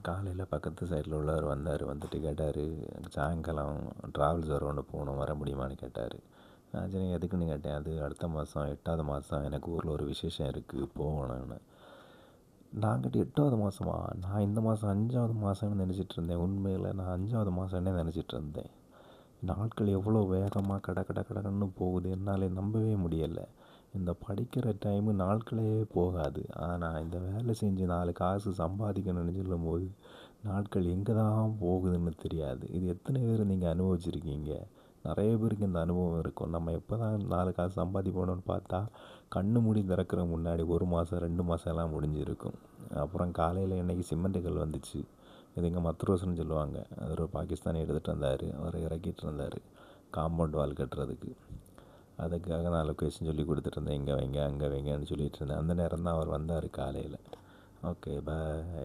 காலையில் பக்கத்து சைடில் உள்ளவர் வந்தார். வந்துட்டு கேட்டார், சாயங்காலம் ட்ராவல்ஸ் வர ஒன்று போகணும், வர முடியுமான்னு கேட்டார். நான் சரி எதுக்குன்னு கேட்டேன். அது அடுத்த மாதம் 8வது மாதம் எனக்கு ஊரில் ஒரு விசேஷம் இருக்குது, போகணும்னு. நான் கேட்டு 8வது மாதமா? நான் இந்த மாதம் 5வது மாதம்னு நினச்சிட்டு இருந்தேன். உண்மையில் நான் 5வது மாதம்னே நினச்சிட்டு இருந்தேன். நாட்கள் எவ்வளோ வேகமாக கடன்னு போகுது, என்னால் நம்பவே முடியலை. இந்த படிக்கிற டைமு நாட்களே போகாது. ஆனால் இந்த வேலை செஞ்சு 4 காசு சம்பாதிக்கணும்னு சொல்லும்போது நாட்கள் எங்கே தான் போகுதுன்னு தெரியாது. இது எத்தனை பேர் நீங்கள் அனுபவிச்சிருக்கீங்க? நிறைய பேருக்கு இந்த அனுபவம் இருக்கும். நம்ம எப்போ தான் 4 காசு சம்பாதிப்போன்னு பார்த்தா கண்ணு மூடி திறக்கிற முன்னாடி 1 மாதம் 2 மாதம் எல்லாம் முடிஞ்சிருக்கும். அப்புறம் காலையில் இன்றைக்கி சிமெண்ட்டுகள் வந்துச்சு. இது இங்கே மத்ரோஸ்ன்னு சொல்லுவாங்க. அது ஒரு பாகிஸ்தானி எடுத்துகிட்டு வந்தார். அவர் இறக்கிட்டு இருந்தார் காம்பவுண்ட் வால் கட்டுறதுக்கு. அதுக்காக நான் லொக்கேஷன் சொல்லி கொடுத்துட்டு இருந்தேன், இங்கே வைங்க அங்கே வைங்கன்னு சொல்லிட்டு இருந்தேன். அந்த நேரம் தான் அவர் வந்தார் காலையில். ஓகே, பாய்.